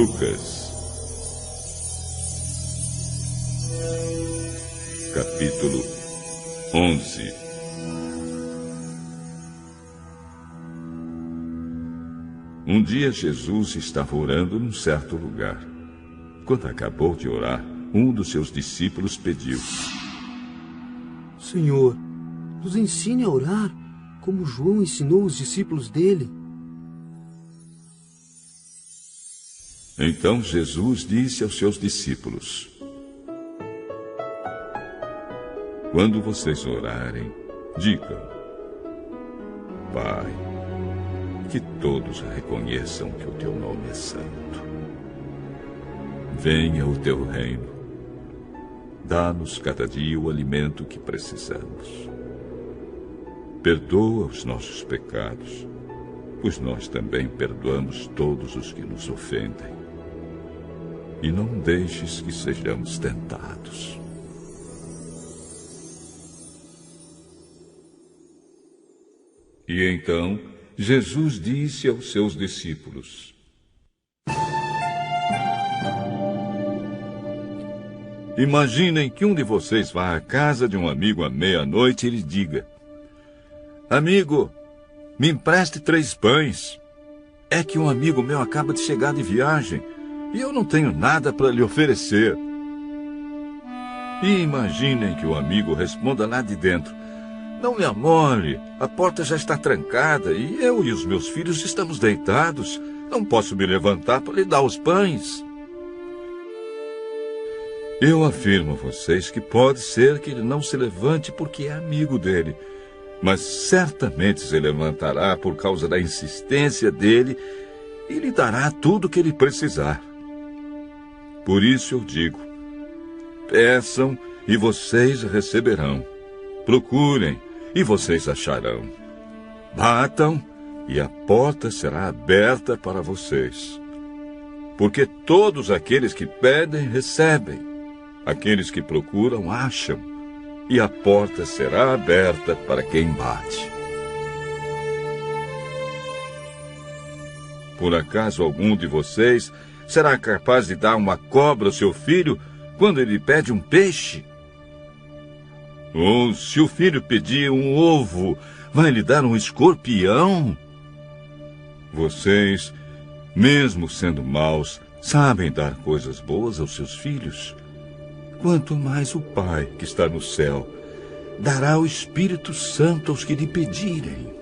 Lucas, capítulo 11. Um dia Jesus estava orando num certo lugar. Quando acabou de orar, um dos seus discípulos pediu: Senhor, nos ensine a orar, como João ensinou os discípulos dele. Então Jesus disse aos seus discípulos: Quando vocês orarem, digam: Pai, que todos reconheçam que o teu nome é santo. Venha o teu reino. Dá-nos cada dia o alimento que precisamos. Perdoa os nossos pecados, pois nós também perdoamos todos os que nos ofendem. E não deixes que sejamos tentados. E então Jesus disse aos seus discípulos: Imaginem que um de vocês vá à casa de um amigo à meia-noite e lhe diga: Amigo, me empreste 3 pães. É que um amigo meu acaba de chegar de viagem e eu não tenho nada para lhe oferecer. E imaginem que o amigo responda lá de dentro: Não me amole, a porta já está trancada e eu e os meus filhos estamos deitados. Não posso me levantar para lhe dar os pães. Eu afirmo a vocês que pode ser que ele não se levante porque é amigo dele, mas certamente se levantará por causa da insistência dele e lhe dará tudo o que ele precisar. Por isso eu digo: peçam e vocês receberão. Procurem e vocês acharão. Batam e a porta será aberta para vocês. Porque todos aqueles que pedem, recebem. Aqueles que procuram, acham. E a porta será aberta para quem bate. Por acaso algum de vocês será capaz de dar uma cobra ao seu filho quando ele pede um peixe? Ou se o filho pedir um ovo, vai lhe dar um escorpião? Vocês, mesmo sendo maus, sabem dar coisas boas aos seus filhos. Quanto mais o Pai, que está no céu, dará o Espírito Santo aos que lhe pedirem.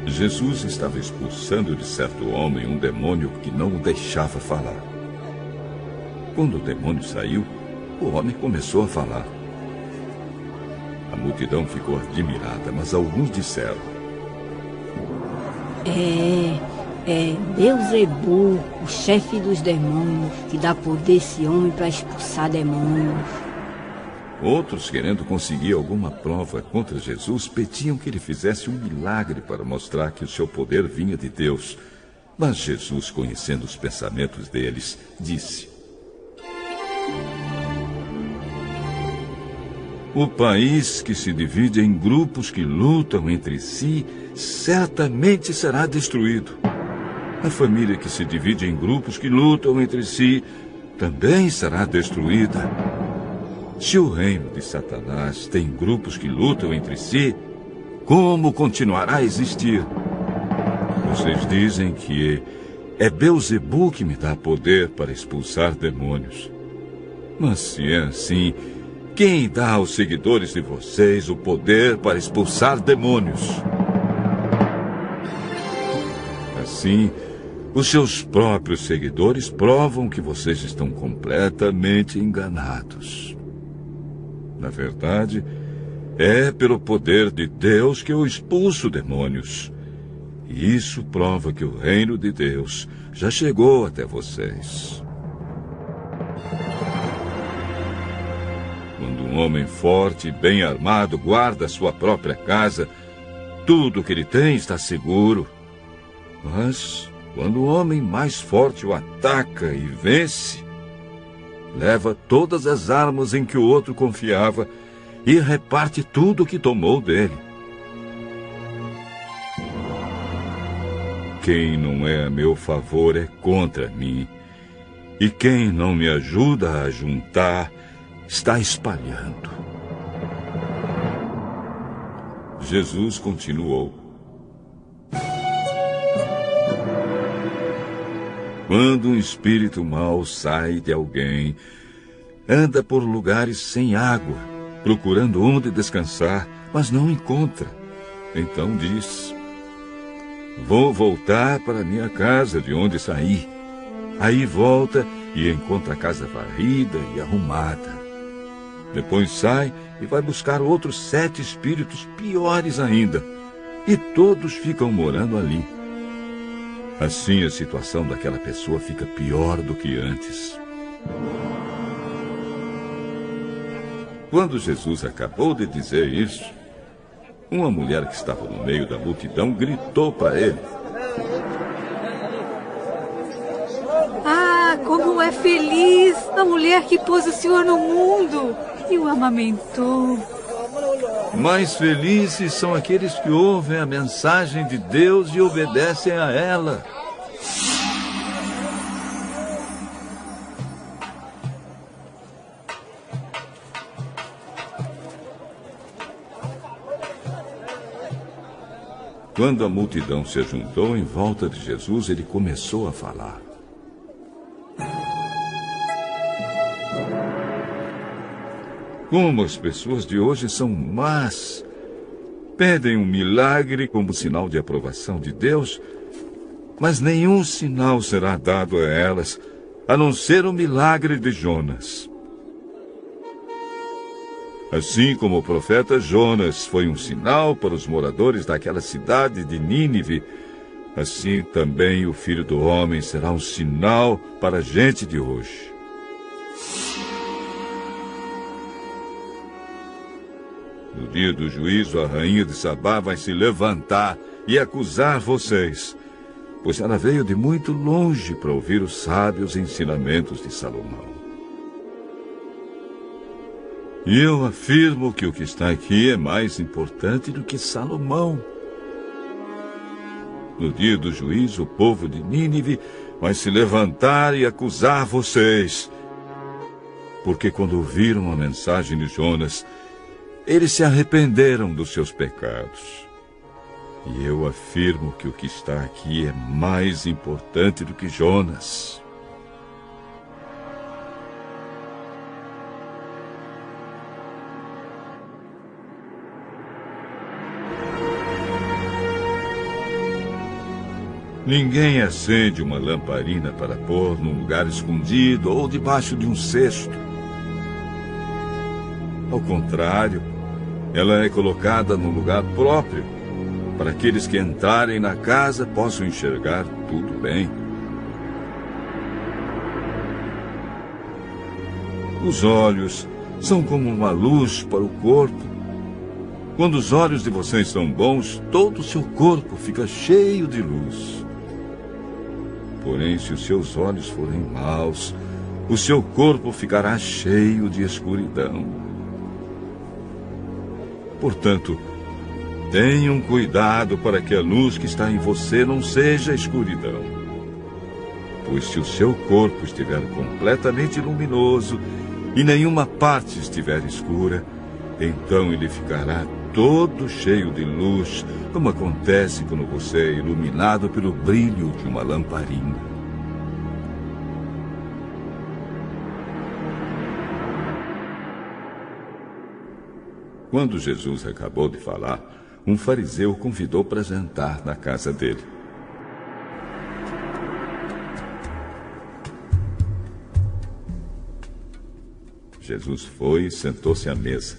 Jesus estava expulsando de certo homem um demônio que não o deixava falar. Quando o demônio saiu, o homem começou a falar. A multidão ficou admirada, mas alguns disseram: É Beelzebul, o chefe dos demônios, que dá poder a esse homem para expulsar demônios. Outros, querendo conseguir alguma prova contra Jesus, pediam que ele fizesse um milagre para mostrar que o seu poder vinha de Deus. Mas Jesus, conhecendo os pensamentos deles, disse: O país que se divide em grupos que lutam entre si, certamente será destruído. A família que se divide em grupos que lutam entre si, também será destruída. Se o reino de Satanás tem grupos que lutam entre si, como continuará a existir? Vocês dizem que é Beelzebul que me dá poder para expulsar demônios. Mas se é assim, quem dá aos seguidores de vocês o poder para expulsar demônios? Assim, os seus próprios seguidores provam que vocês estão completamente enganados. Na verdade, é pelo poder de Deus que eu expulso demônios. E isso prova que o reino de Deus já chegou até vocês. Quando um homem forte e bem armado guarda sua própria casa, tudo o que ele tem está seguro. Mas quando o homem mais forte o ataca e vence, leva todas as armas em que o outro confiava e reparte tudo o que tomou dele. quem não é a meu favor é contra mim, e quem não me ajuda a juntar está espalhando. Jesus continuou: quando um espírito mau sai de alguém, anda por lugares sem água, procurando onde descansar, mas não encontra. Então diz: vou voltar para minha casa de onde saí. Aí volta e encontra a casa varrida e arrumada. Depois sai e vai buscar outros 7 espíritos piores ainda, e todos ficam morando ali. Assim a situação daquela pessoa fica pior do que antes. Quando Jesus acabou de dizer isso, uma mulher que estava no meio da multidão gritou para ele: ah, como é feliz a mulher que pôs o Senhor no mundo e o amamentou. Mais felizes são aqueles que ouvem a mensagem de Deus e obedecem a ela. Quando a multidão se ajuntou em volta de Jesus, ele começou a falar: como as pessoas de hoje são más. Pedem um milagre como sinal de aprovação de Deus, mas nenhum sinal será dado a elas, a não ser o milagre de Jonas. Assim como o profeta Jonas foi um sinal para os moradores daquela cidade de Nínive, assim também o Filho do Homem será um sinal para a gente de hoje. No dia do juízo, a rainha de Sabá vai se levantar e acusar vocês, pois ela veio de muito longe para ouvir os sábios ensinamentos de Salomão. E eu afirmo que o que está aqui é mais importante do que Salomão. No dia do juízo, o povo de Nínive vai se levantar e acusar vocês, porque quando ouviram a mensagem de Jonas, eles se arrependeram dos seus pecados. E eu afirmo que o que está aqui é mais importante do que Jonas. Ninguém acende uma lamparina para pôr num lugar escondido ou debaixo de um cesto. Ao contrário, ela é colocada num lugar próprio, para aqueles que entrarem na casa possam enxergar tudo bem. Os olhos são como uma luz para o corpo. Quando os olhos de vocês são bons, todo o seu corpo fica cheio de luz. Porém, se os seus olhos forem maus, o seu corpo ficará cheio de escuridão. Portanto, tenham cuidado para que a luz que está em você não seja escuridão. Pois se o seu corpo estiver completamente luminoso e nenhuma parte estiver escura, então ele ficará todo cheio de luz, como acontece quando você é iluminado pelo brilho de uma lamparina. Quando Jesus acabou de falar, um fariseu o convidou para jantar na casa dele. Jesus foi e sentou-se à mesa.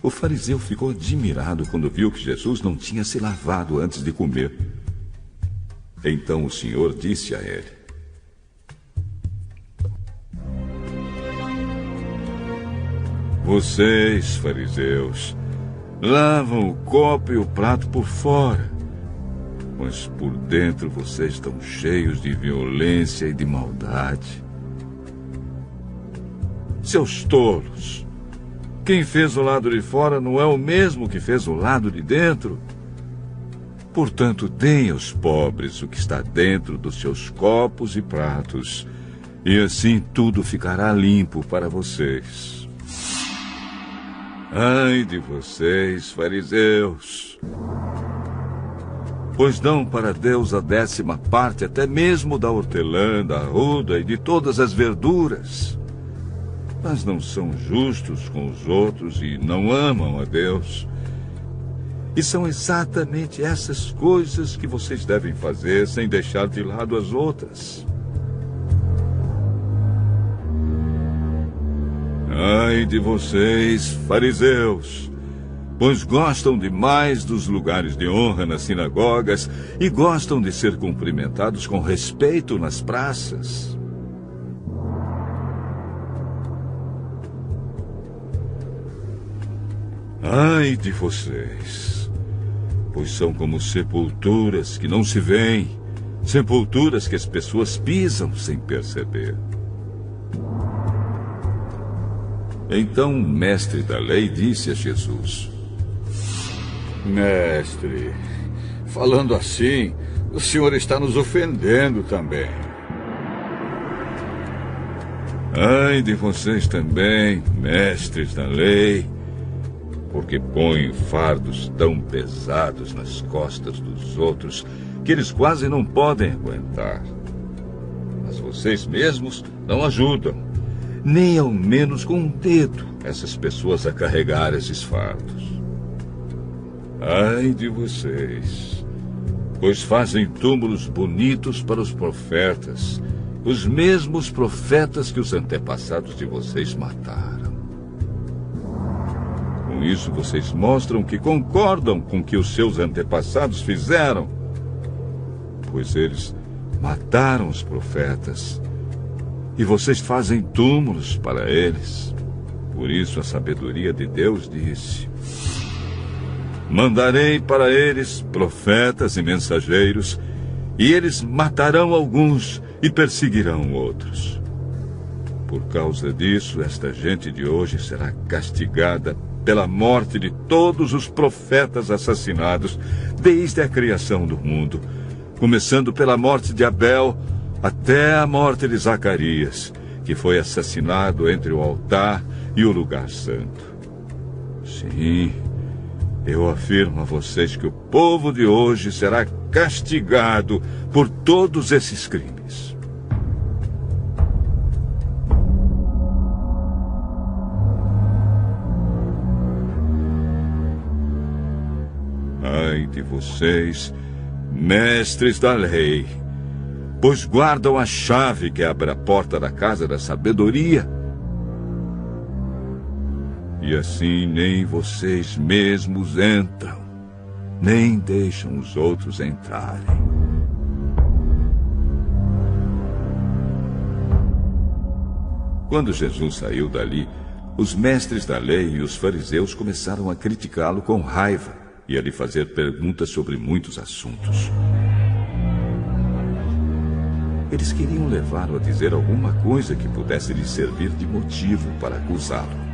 O fariseu ficou admirado quando viu que Jesus não tinha se lavado antes de comer. Então o Senhor disse a ele: vocês, fariseus, lavam o copo e o prato por fora, mas por dentro vocês estão cheios de violência e de maldade. Seus tolos! Quem fez o lado de fora não é o mesmo que fez o lado de dentro? Portanto, deem aos pobres o que está dentro dos seus copos e pratos, e assim tudo ficará limpo para vocês. Ai de vocês, fariseus! Pois dão para Deus a 10ª parte até mesmo da hortelã, da arruda e de todas as verduras. Mas não são justos com os outros e não amam a Deus. E são exatamente essas coisas que vocês devem fazer sem deixar de lado as outras. Ai de vocês, fariseus! Pois gostam demais dos lugares de honra nas sinagogas e gostam de ser cumprimentados com respeito nas praças. Ai de vocês, pois são como sepulturas que não se veem, sepulturas que as pessoas pisam sem perceber. Então o mestre da lei disse a Jesus: Mestre, falando assim, o senhor está nos ofendendo também. Ai de vocês também, mestres da lei, porque põem fardos tão pesados nas costas dos outros que eles quase não podem aguentar. Mas vocês mesmos não ajudam, nem ao menos com um dedo, essas pessoas a carregar esses fardos. Ai de vocês, pois fazem túmulos bonitos para os profetas, os mesmos profetas que os antepassados de vocês mataram. Com isso, vocês mostram que concordam com o que os seus antepassados fizeram, pois eles mataram os profetas, e vocês fazem túmulos para eles. Por isso a sabedoria de Deus disse: mandarei para eles profetas e mensageiros, e eles matarão alguns e perseguirão outros. Por causa disso, esta gente de hoje será castigada pela morte de todos os profetas assassinados desde a criação do mundo, começando pela morte de Abel até a morte de Zacarias, que foi assassinado entre o altar e o lugar santo. Sim, eu afirmo a vocês que o povo de hoje será castigado por todos esses crimes. Ai de vocês, mestres da lei, pois guardam a chave que abre a porta da casa da sabedoria. E assim nem vocês mesmos entram, nem deixam os outros entrarem. Quando Jesus saiu dali, os mestres da lei e os fariseus começaram a criticá-lo com raiva e a lhe fazer perguntas sobre muitos assuntos. Eles queriam levá-lo a dizer alguma coisa que pudesse lhe servir de motivo para acusá-lo.